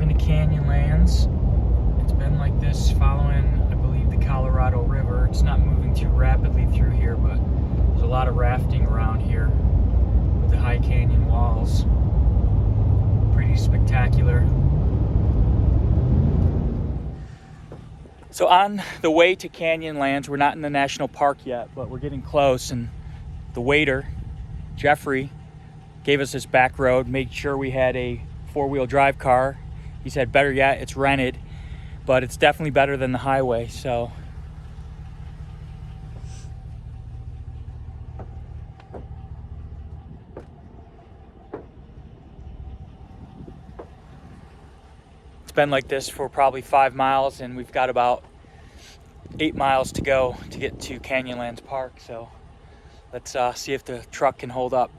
drive into Canyonlands. It's been like this following, I believe, the Colorado River. It's not moving too rapidly through here, but there's a lot of rafting around here with the high canyon walls. Pretty spectacular. So on the way to Canyonlands, we're not in the national park yet, but we're getting close, and the waiter, Jeffrey, gave us this back road, made sure we had a four-wheel drive car. He said, better yet, it's rented, but it's definitely better than the highway, so. It's been like this for probably 5 miles, and we've got about 8 miles to go to get to Canyonlands Park, so let's see if the truck can hold up.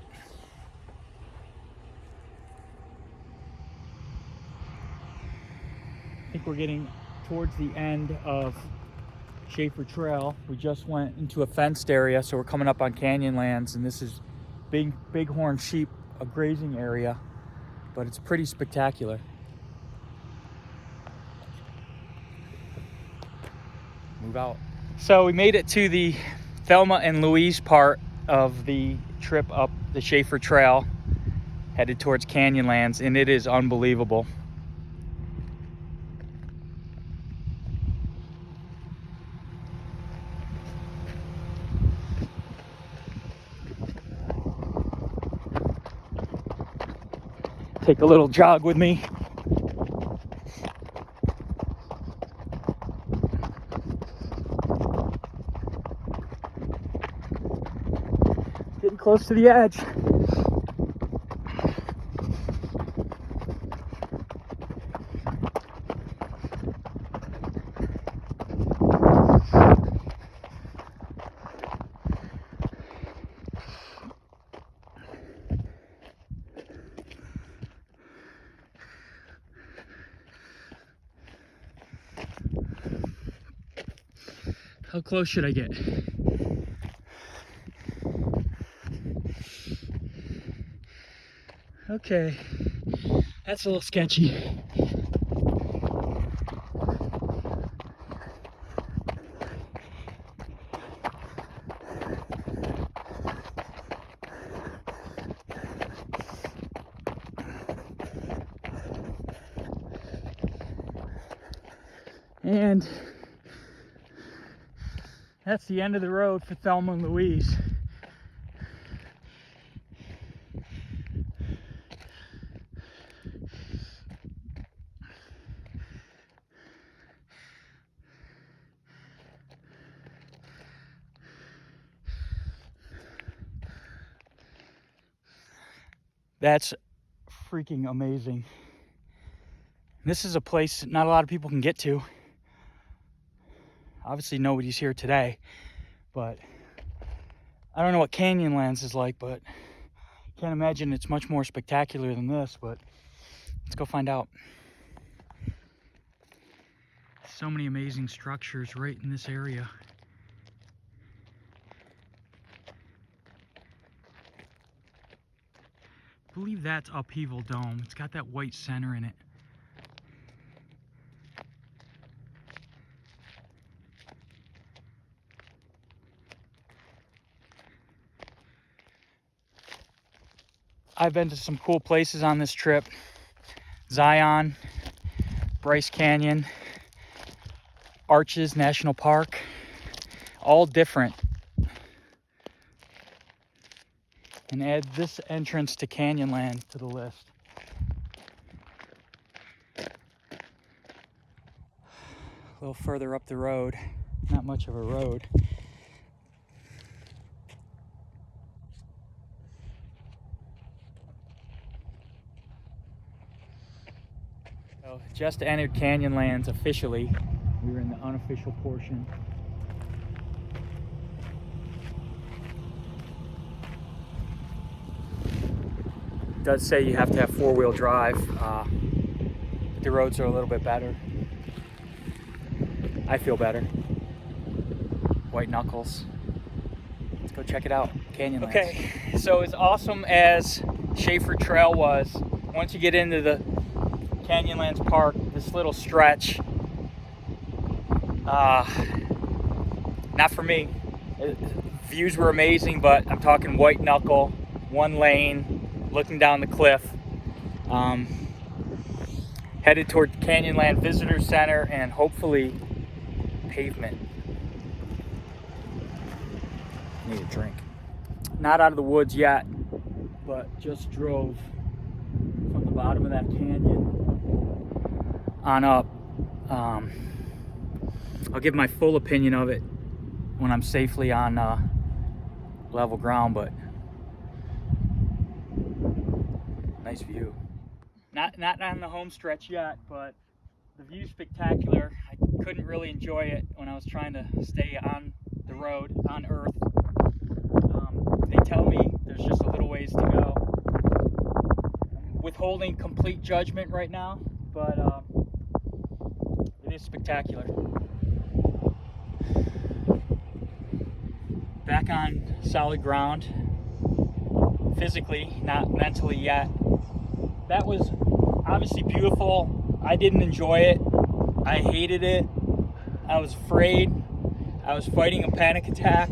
I think we're getting towards the end of Schaefer Trail. We just went into a fenced area, so we're coming up on Canyonlands, and this is bighorn sheep, a grazing area, but it's pretty spectacular. Move out. So we made it to the Thelma and Louise part of the trip up the Schaefer Trail, headed towards Canyonlands, and it is unbelievable. Take a little jog with me. Getting close to the edge. How close should I get? Okay, that's a little sketchy. And that's the end of the road for Thelma and Louise. That's freaking amazing. This is a place not a lot of people can get to. Obviously nobody's here today, but I don't know what Canyonlands is like, but I can't imagine it's much more spectacular than this, but let's go find out. So many amazing structures right in this area. I believe that's Upheaval Dome. It's got that white center in it. I've been to some cool places on this trip. Zion, Bryce Canyon, Arches National Park, all different. And add this entrance to Canyonland to the list. A little further up the road, not much of a road. So just entered Canyonlands officially. We were in the unofficial portion. It does say you have to have four-wheel drive. The roads are a little bit better. I feel better. White knuckles. Let's go check it out. Canyonlands. Okay, so as awesome as Schaefer Trail was, once you get into the Canyonlands Park, this little stretch. Not for me. Views were amazing, but I'm talking white knuckle, one lane, looking down the cliff. Headed toward Canyonland Visitor Center and hopefully pavement. Need a drink. Not out of the woods yet, but just drove from the bottom of that canyon on up. I'll give my full opinion of it when I'm safely on level ground, but nice view. Not on the home stretch yet, but the view's spectacular. I couldn't really enjoy it when I was trying to stay on the road, on Earth. They tell me there's just a little ways to go. I'm withholding complete judgment right now, but it is spectacular. Back on solid ground, physically, not mentally yet. That was obviously beautiful. I didn't enjoy it. I hated it. I was afraid. I was fighting a panic attack.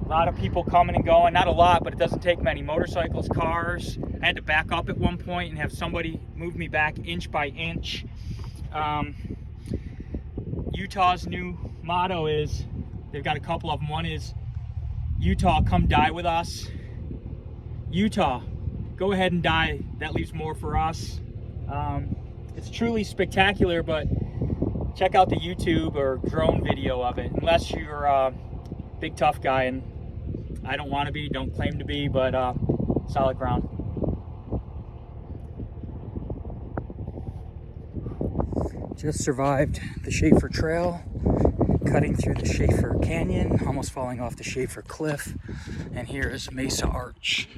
A lot of people coming and going. Not a lot, but it doesn't take many. Motorcycles, cars. I had to back up at one point and have somebody move me back inch by inch. Utah's new motto is, they've got a couple of them. One is, Utah, come die with us. Utah, go ahead and die. That leaves more for us. It's truly spectacular, but check out the YouTube or drone video of it, unless you're a big tough guy, and I don't want to be, don't claim to be, but solid ground. Just survived the Schaefer Trail, cutting through the Schaefer Canyon, almost falling off the Schaefer Cliff, and here is Mesa Arch.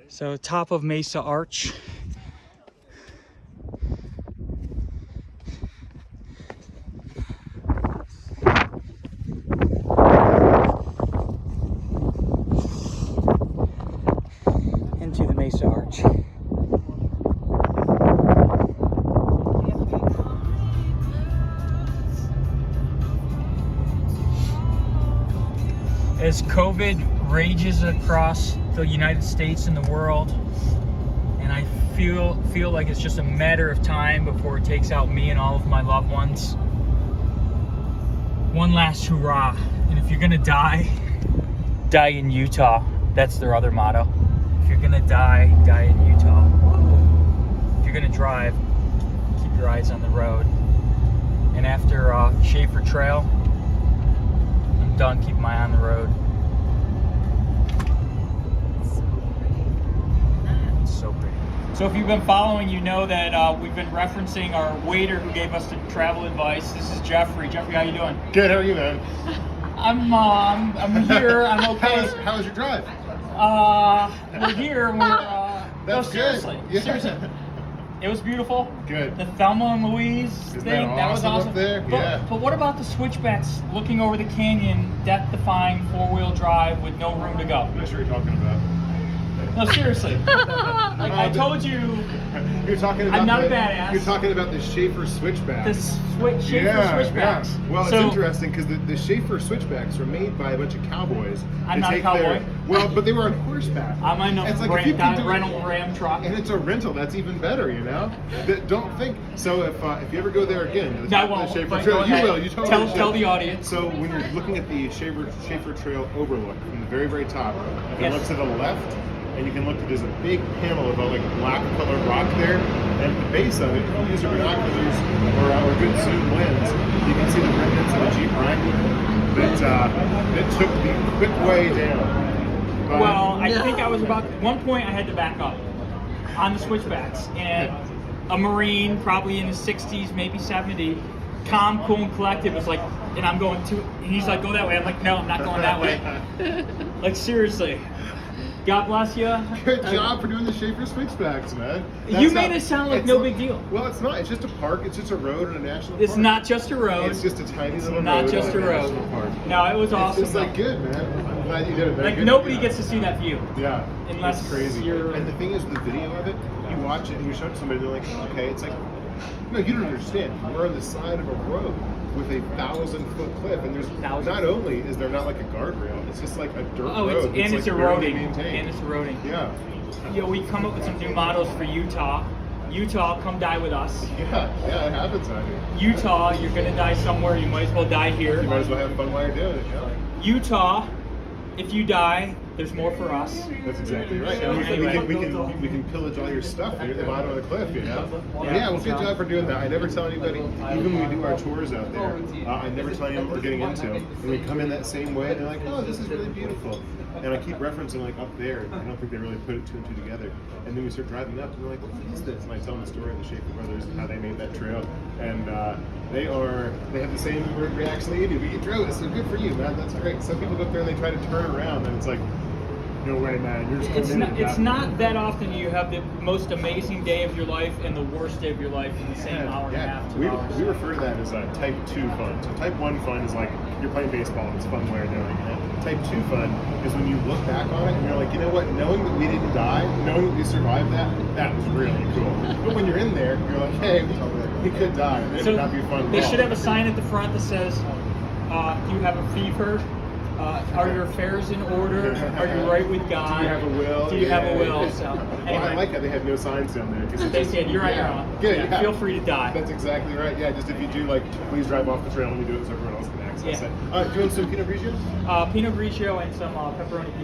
So top of Mesa Arch. Into the Mesa Arch. As COVID rages across the United States and the world, and I feel like it's just a matter of time before it takes out me and all of my loved ones. One last hurrah. And if you're gonna die, die in Utah. That's their other motto. If you're gonna die, die in Utah. If you're gonna drive, keep your eyes on the road. And after Schaefer Trail, I'm done keeping my eye on the road. So pretty. So if you've been following, you know that we've been referencing our waiter who gave us the travel advice. This is Jeffrey. Jeffrey, how you doing? Good. How are you, man? I'm here. I'm okay. How was your drive? We're here. And we're That's seriously. good. Yeah. Seriously. It was beautiful. Good. The Thelma and Louise thing, that that was awesome. up there? But what about the switchbacks looking over the canyon, death-defying four-wheel drive with no room to go? I'm not sure what you're talking about. No, seriously. Like I told you, You're talking about I'm not a badass. You're talking about the Schaefer switchback. the Schaefer switchbacks. Yeah. Well, So, it's interesting because the Schaefer switchbacks are made by a bunch of cowboys. I'm They not a take cowboy. Well, but they were on horseback. I'm in a It's like if you can do it- rental Ram truck. And it's a rental. That's even better, you know. Don't think. So if you ever go there again, to the No, I top of won't, the Schaefer but Trail, go you ahead. will. You totally should. Tell the audience. So when you're looking at the Schaefer Trail overlook from the very, very top, you can Yes. look to the left, and you can look. There's a big panel of like black colored rock there, and at the base of it, if you use your binoculars or good zoom lens, you can see the remnants of a Jeep Wrangler that took the quick way down. But Well, I think I was about, at one point I had to back up on the switchbacks, and a Marine, probably in his 60s, maybe 70, calm, cool, and collected, was like, and I'm going to, and he's like, go that way. I'm like, no, I'm not going that way. Like, seriously. God bless you. Good job for doing the Schaefer Switchbacks, man. You made it sound like it's no not- big deal. Well, it's not. It's just a park. It's just a road and a national It's park. not just a road. It's just a tiny little road. Not just a and road. national park. No, it was awesome. It's just like good, man. I'm glad you did it. Like Good. nobody Yeah. gets to see that view. Yeah, Unless it's crazy. you're- And the thing is, the video of it, you watch it and you show it to somebody, they're like, okay, it's like, no, you don't understand. We're on the side of a road with a 1,000-foot cliff, and there's not only is there not like a guardrail, it's just like a dirt Oh, road. it's like eroding. barely maintained. And it's eroding. Yeah. We come up with some new models for Utah. Utah, come die with us. Yeah, it happens out here. Utah, you're gonna die somewhere. You might as well die here. You might as well have fun while you're doing it. Yeah. Utah, if you die, there's more for us. That's exactly right. So And anyway. we can pillage all your stuff when you're at the bottom of the cliff, you know? Yeah. Well, good job for doing that. I never tell anybody, even when we do our tours out there, I never tell anyone what we're getting into. And we come in that same way, and they're like, oh, this is really beautiful. And I keep referencing, like, up there, I don't think they really put it two and two together. And then we start driving up, and they're like, what is this? And I tell them the story of the Schaefer brothers and how they made that trail. And they have the same reaction that you do. But you drove it, so good for you, man. That's great. Some people go up there and they try to turn around, and it's like, no way, man. You're just It's not that often you have the most amazing day of your life and the worst day of your life in the same hour and a half, 2 hours. We refer to that as type 2 fun. So type 1 fun is like you're playing baseball and it's a fun way of doing it. Type 2 fun is when you look back on it and you're like, you know what, knowing that we didn't die, knowing that we survived that was really cool. But when you're in there, you're like, hey, we could die. And it would not be fun. They should have a sign at the front that says, do you have a fever? Are your affairs in order? Are you right with God? Do you have a will? Do you have a will? So, Well, anyway, I like how they have no signs down there. 'Cause it's they just- said, you're on your own. Good, Yeah, yeah. feel free to die. That's exactly right. Yeah, just if you do, like, please drive off the trail when you do it so everyone else can access Yeah. it. Do you want some Pinot Grigio? Pinot Grigio and some pepperoni pizza.